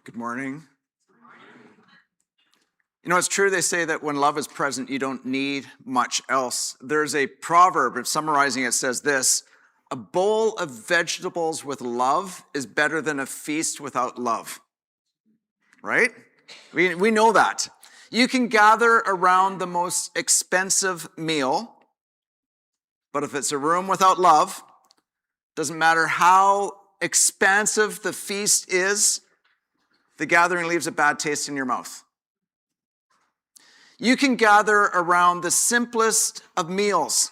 Good morning. You know, it's true they say that when love is present, you don't need much else. There's a proverb, if summarizing it, says this: a bowl of vegetables with love is better than a feast without love. Right? We know that. You can gather around the most expensive meal, but if it's a room without love, doesn't matter how expansive the feast is, the gathering leaves a bad taste in your mouth. You can gather around the simplest of meals.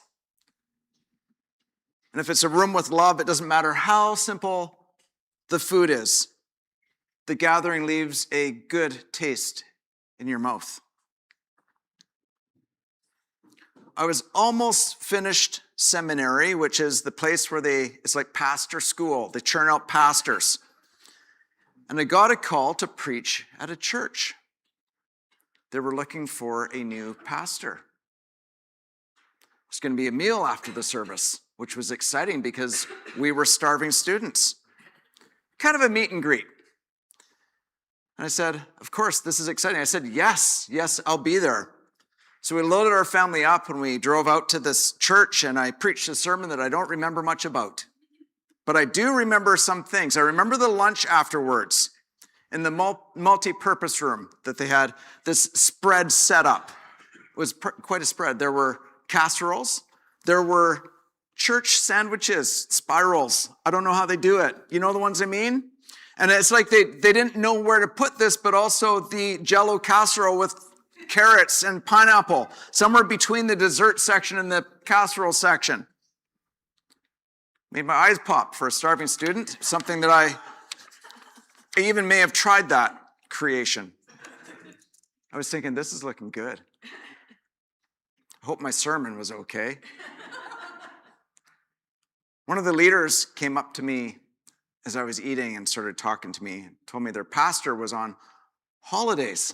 And if it's a room with love, it doesn't matter how simple the food is. The gathering leaves a good taste in your mouth. I was almost finished seminary, which is the place where it's like pastor school. They churn out pastors. And I got a call to preach at a church. They were looking for a new pastor. It was going to be a meal after the service, which was exciting because we were starving students. Kind of a meet and greet. And I said, of course, this is exciting. I said, yes, I'll be there. So we loaded our family up and we drove out to this church, and I preached a sermon that I don't remember much about. But I do remember some things. I remember the lunch afterwards in the multi-purpose room that they had this spread set up. It was quite a spread. There were casseroles. There were church sandwiches, spirals. I don't know how they do it. You know the ones I mean? And it's like they didn't know where to put this, but also the Jell-O casserole with carrots and pineapple, somewhere between the dessert section and the casserole section. Made my eyes pop for a starving student, something that I even may have tried that creation. I was thinking, this is looking good. I hope my sermon was okay. One of the leaders came up to me as I was eating and started talking to me and told me their pastor was on holidays.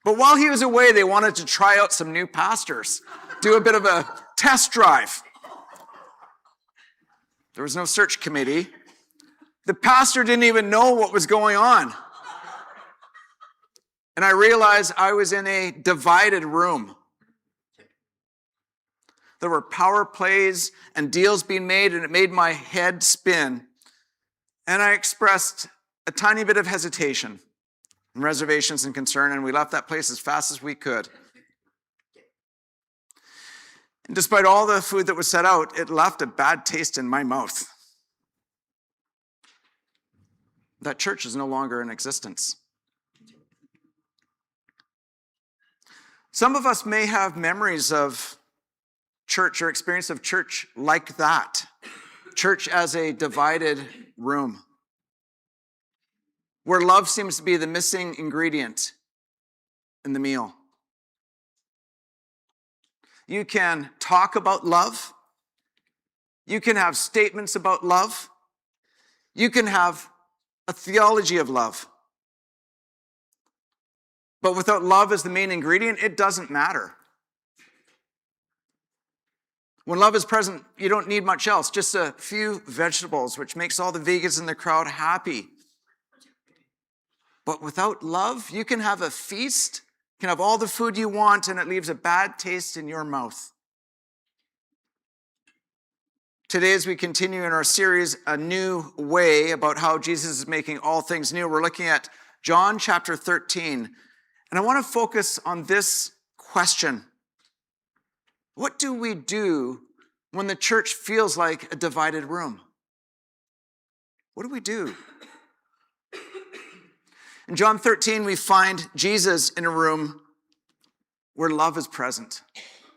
But while he was away, they wanted to try out some new pastors, do a bit of a test drive. There was no search committee. The pastor didn't even know what was going on. And I realized I was in a divided room. There were power plays and deals being made, and it made my head spin. And I expressed a tiny bit of hesitation and reservations and concern, and we left that place as fast as we could. And despite all the food that was set out, it left a bad taste in my mouth. That church is no longer in existence. Some of us may have memories of church or experience of church like that. Church as a divided room, where love seems to be the missing ingredient in the meal. You can talk about love. You can have statements about love. You can have a theology of love. But without love as the main ingredient, it doesn't matter. When love is present, you don't need much else, just a few vegetables, which makes all the vegans in the crowd happy. But without love, you can have a feast, you can have all the food you want, and it leaves a bad taste in your mouth. Today, as we continue in our series, A New Way, about how Jesus is making all things new, we're looking at John chapter 13. And I want to focus on this question. What do we do when the church feels like a divided room? What do we do? In John 13, we find Jesus in a room where love is present.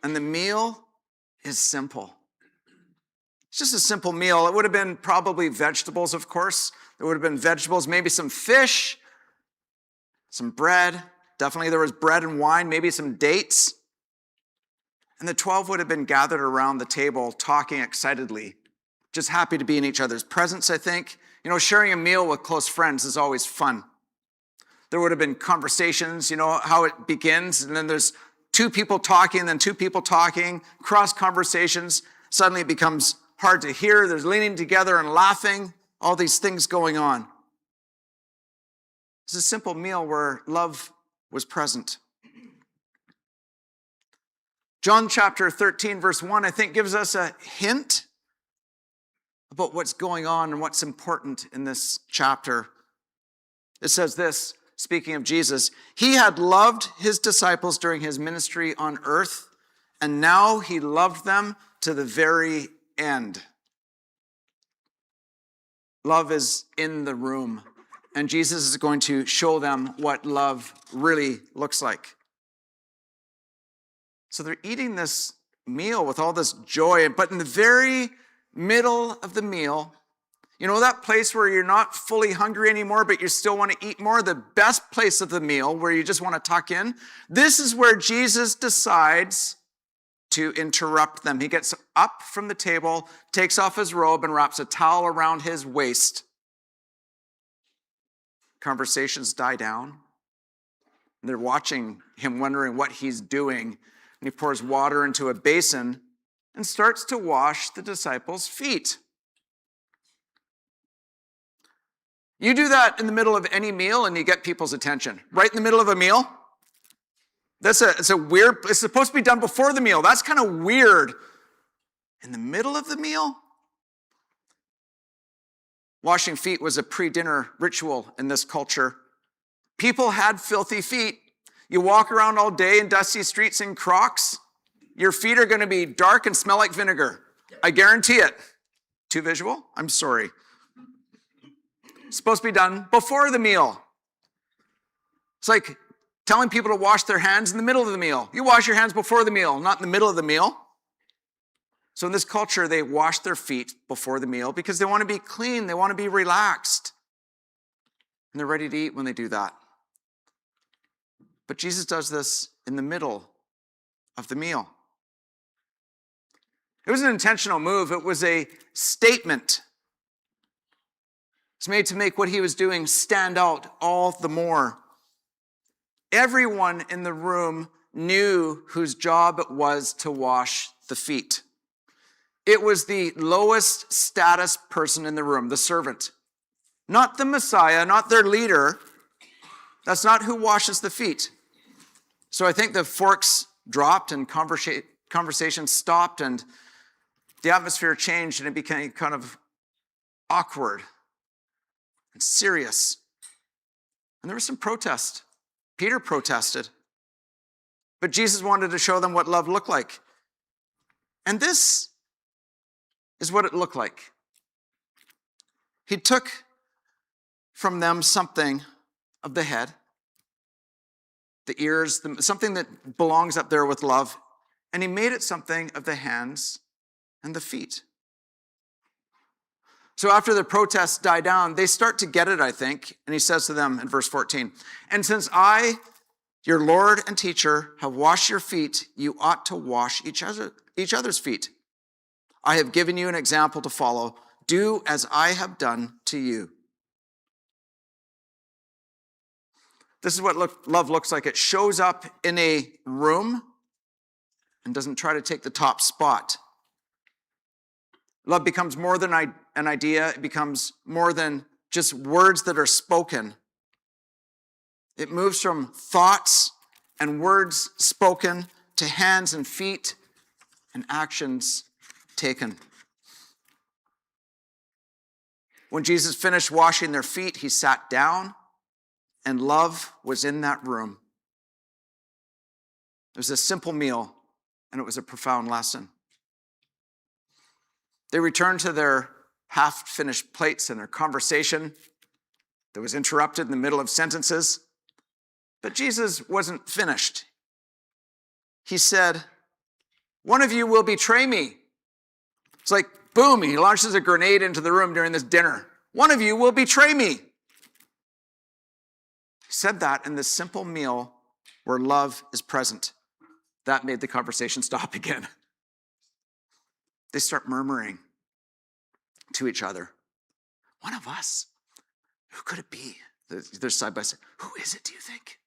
And the meal is simple. It's just a simple meal. It would have been probably vegetables, of course. There would have been vegetables, maybe some fish, some bread. Definitely there was bread and wine, maybe some dates. And the 12 would have been gathered around the table talking excitedly, just happy to be in each other's presence, I think. You know, sharing a meal with close friends is always fun. There would have been conversations, you know, how it begins, and then there's two people talking, and then two people talking, cross conversations. Suddenly it becomes hard to hear. There's leaning together and laughing, all these things going on. It's a simple meal where love was present. John chapter 13, verse 1, I think gives us a hint about what's going on and what's important in this chapter. It says this, speaking of Jesus, he had loved his disciples during his ministry on earth, and now he loved them to the very end. Love is in the room, and Jesus is going to show them what love really looks like. So they're eating this meal with all this joy, but in the very middle of the meal, you know that place where you're not fully hungry anymore, but you still want to eat more? The best place of the meal where you just want to tuck in? This is where Jesus decides to interrupt them. He gets up from the table, takes off his robe, and wraps a towel around his waist. Conversations die down. They're watching him, wondering what he's doing. And he pours water into a basin and starts to wash the disciples' feet. You do that in the middle of any meal and you get people's attention. Right in the middle of a meal? It's a weird, it's supposed to be done before the meal. That's kind of weird. In the middle of the meal? Washing feet was a pre-dinner ritual in this culture. People had filthy feet. You walk around all day in dusty streets in Crocs, your feet are going to be dark and smell like vinegar. I guarantee it. Too visual? I'm sorry. It's supposed to be done before the meal. It's like telling people to wash their hands in the middle of the meal. You wash your hands before the meal, not in the middle of the meal. So in this culture, they wash their feet before the meal because they want to be clean. They want to be relaxed. And they're ready to eat when they do that. But Jesus does this in the middle of the meal. It was an intentional move. It was a statement. It's made to make what he was doing stand out all the more. Everyone in the room knew whose job it was to wash the feet. It was the lowest status person in the room, the servant. Not the Messiah, not their leader. That's not who washes the feet. So I think the forks dropped and conversation stopped and the atmosphere changed and it became kind of awkward and serious. And there was some protest. Peter protested. But Jesus wanted to show them what love looked like. And this is what it looked like. He took from them something of the head, the ears, something that belongs up there with love, and he made it something of the hands and the feet. So after the protests die down, they start to get it, I think, and he says to them in verse 14, "And since I, your Lord and teacher, have washed your feet, you ought to wash each other's feet. I have given you an example to follow. Do as I have done to you." This is what love looks like. It shows up in a room and doesn't try to take the top spot. Love becomes more than an idea. It becomes more than just words that are spoken. It moves from thoughts and words spoken to hands and feet and actions taken. When Jesus finished washing their feet, he sat down, and love was in that room. It was a simple meal, and it was a profound lesson. They returned to their half-finished plates and their conversation that was interrupted in the middle of sentences. But Jesus wasn't finished. He said, "One of you will betray me." It's like, boom, he launches a grenade into the room during this dinner. One of you will betray me. He said that in this simple meal where love is present. That made the conversation stop again. They start murmuring to each other. One of us? Who could it be? They're side by side. Who is it, do you think?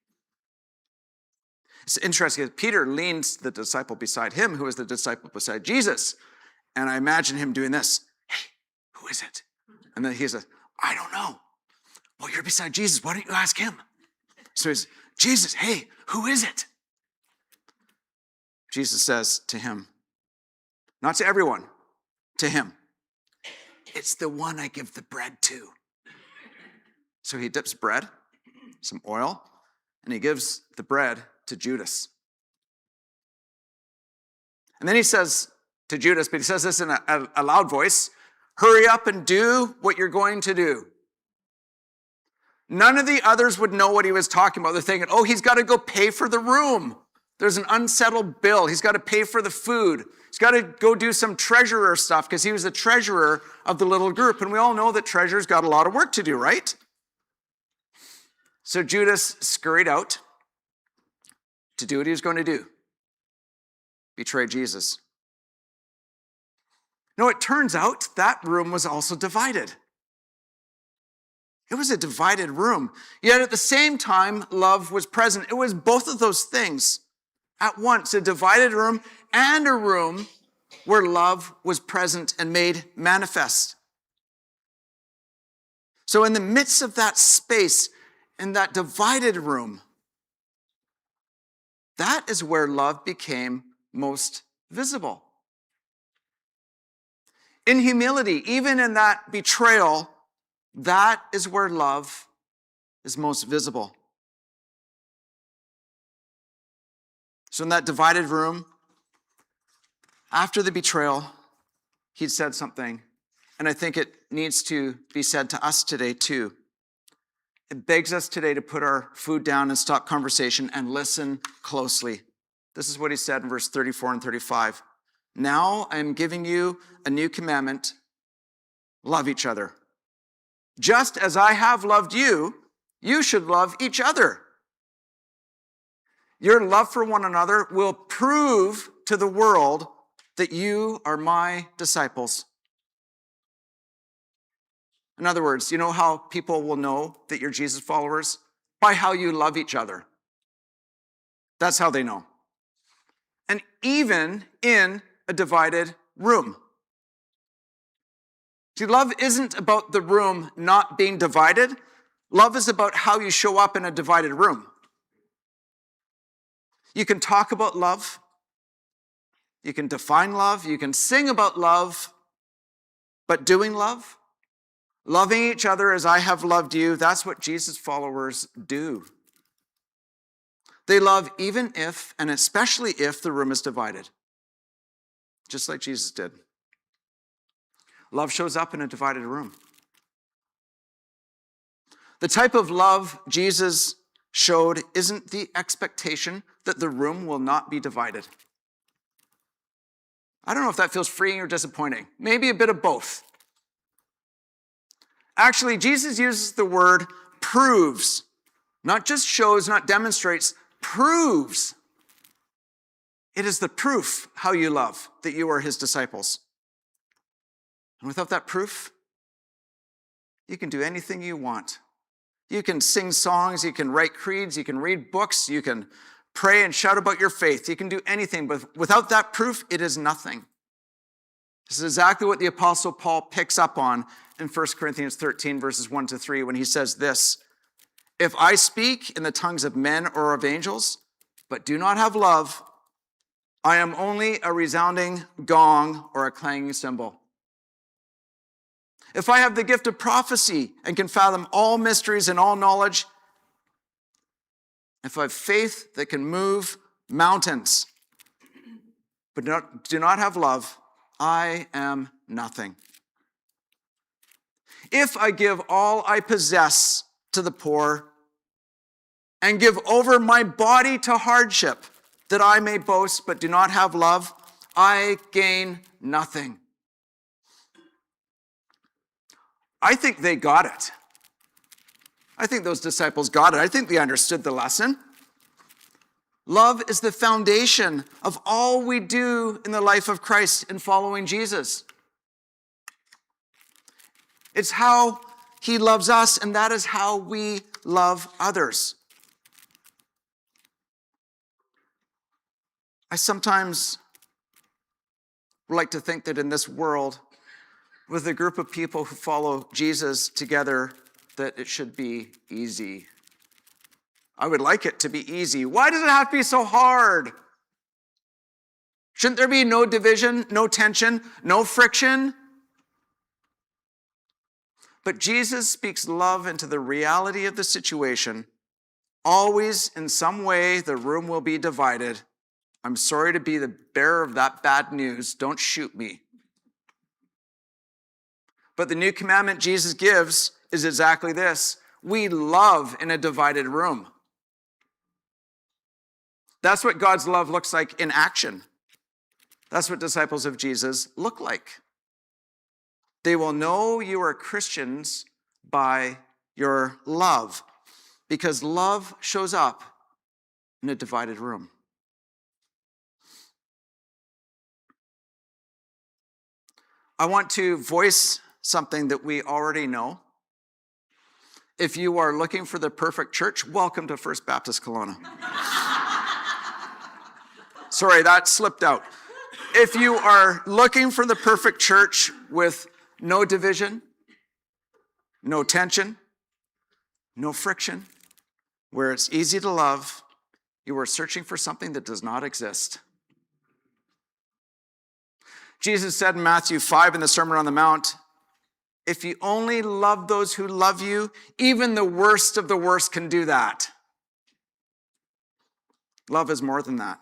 It's interesting. Peter leans the disciple beside him, who is the disciple beside Jesus. And I imagine him doing this. "Hey, who is it?" And then he says, "I don't know. well, you're beside Jesus. Why don't you ask him? So he's, Jesus, hey, who is it? Jesus says to him, not to everyone, to him, it's the one I give the bread to. So he dips bread, some oil, and he gives the bread to Judas. And then he says to Judas, but he says this in a loud voice, hurry up and do what you're going to do. None of the others would know what he was talking about. They're thinking, oh, he's got to go pay for the room. There's an unsettled bill. He's got to pay for the food. He's got to go do some treasurer stuff because he was the treasurer of the little group. And we all know that treasurer's got a lot of work to do, right? So Judas scurried out to do what he was going to do. Betray Jesus. No, it turns out that room was also divided. It was a divided room. Yet at the same time, love was present. It was both of those things at once, a divided room and a room where love was present and made manifest. So in the midst of that space, in that divided room, that is where love became most visible. In humility, even in that betrayal, that is where love is most visible. So in that divided room, after the betrayal, he'd said something, and I think it needs to be said to us today too. It begs us today to put our food down and stop conversation and listen closely. This is what he said in verse 34 and 35. Now I am giving you a new commandment. Love each other. Just as I have loved you, you should love each other. Your love for one another will prove to the world that you are my disciples. In other words, you know how people will know that you're Jesus followers? By how you love each other. That's how they know. And even in a divided room. See, love isn't about the room not being divided. Love is about how you show up in a divided room. You can talk about love. You can define love. You can sing about love. But doing love, loving each other as I have loved you, that's what Jesus followers do. They love even if, and especially if, the room is divided. Just like Jesus did. Love shows up in a divided room. The type of love Jesus showed isn't the expectation that the room will not be divided. I don't know if that feels freeing or disappointing. Maybe a bit of both. Actually, Jesus uses the word proves. Not just shows, not demonstrates, proves. It is the proof how you love that you are his disciples. And without that proof, you can do anything you want. You can sing songs, you can write creeds, you can read books, you can pray and shout about your faith. You can do anything, but without that proof, it is nothing. This is exactly what the Apostle Paul picks up on in 1 Corinthians 13, verses 1 to 3, when he says this, if I speak in the tongues of men or of angels, but do not have love, I am only a resounding gong or a clanging cymbal. If I have the gift of prophecy and can fathom all mysteries and all knowledge, if I have faith that can move mountains, but do not have love, I am nothing. If I give all I possess to the poor and give over my body to hardship, that I may boast but do not have love, I gain nothing. I think they got it. I think those disciples got it. I think they understood the lesson. Love is the foundation of all we do in the life of Christ in following Jesus. It's how he loves us, and that is how we love others. I sometimes like to think that in this world, with a group of people who follow Jesus together, that it should be easy. I would like it to be easy. Why does it have to be so hard? Shouldn't there be no division, no tension, no friction? But Jesus speaks love into the reality of the situation. Always, in some way, the room will be divided. I'm sorry to be the bearer of that bad news. Don't shoot me. But the new commandment Jesus gives is exactly this. We love in a divided room. That's what God's love looks like in action. That's what disciples of Jesus look like. They will know you are Christians by your love, because love shows up in a divided room. I want to voice something that we already know. If you are looking for the perfect church, welcome to First Baptist Kelowna. Sorry, that slipped out. If you are looking for the perfect church with no division, no tension, no friction, where it's easy to love, you are searching for something that does not exist. Jesus said in Matthew 5 in the Sermon on the Mount, if you only love those who love you, even the worst of the worst can do that. Love is more than that.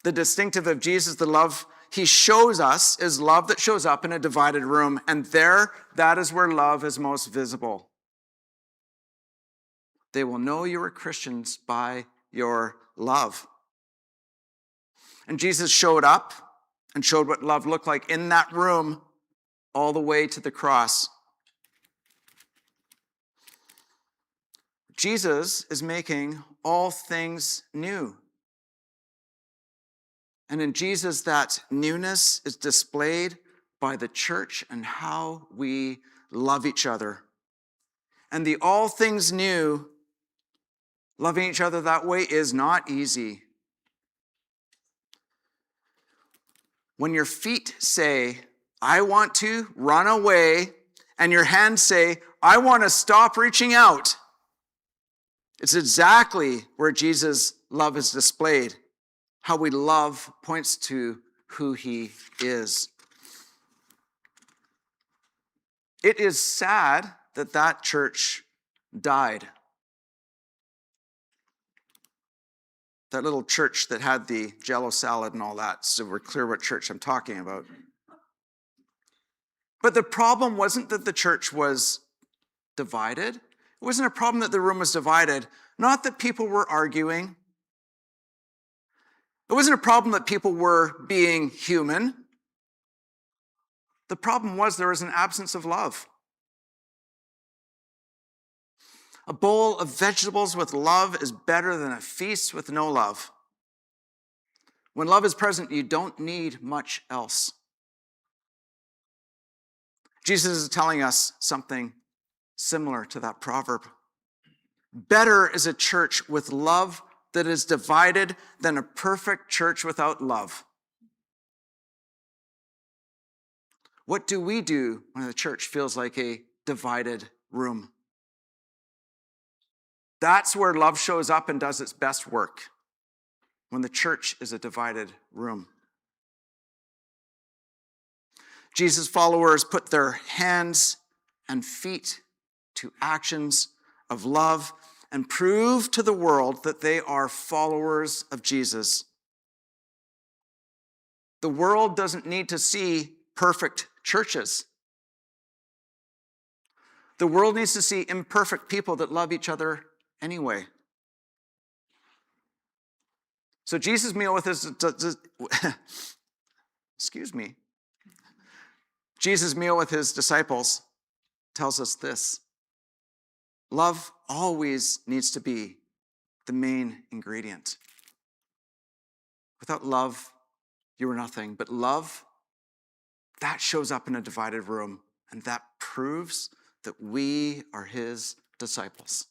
The distinctive of Jesus, the love he shows us, is love that shows up in a divided room. And there, that is where love is most visible. They will know you are Christians by your love. And Jesus showed up and showed what love looked like in that room all the way to the cross. Jesus is making all things new. And in Jesus, that newness is displayed by the church and how we love each other. And the all things new, loving each other that way, is not easy. When your feet say, I want to run away, and your hands say, I want to stop reaching out, it's exactly where Jesus' love is displayed. How we love points to who he is. It is sad that that church died. That little church that had the Jell-O salad and all that, so we're clear what church I'm talking about. But the problem wasn't that the church was divided. It wasn't a problem that the room was divided. Not that people were arguing. It wasn't a problem that people were being human. The problem was there was an absence of love. A bowl of vegetables with love is better than a feast with no love. When love is present, you don't need much else. Jesus is telling us something similar to that proverb. Better is a church with love that is divided than a perfect church without love. What do we do when the church feels like a divided room? That's where love shows up and does its best work, when the church is a divided room. Jesus' followers put their hands and feet to actions of love and prove to the world that they are followers of Jesus. The world doesn't need to see perfect churches. The world needs to see imperfect people that love each other anyway. So Jesus' meal with his Jesus' meal with his disciples tells us this. Love always needs to be the main ingredient. Without love, you are nothing. But love, that shows up in a divided room, and that proves that we are his disciples.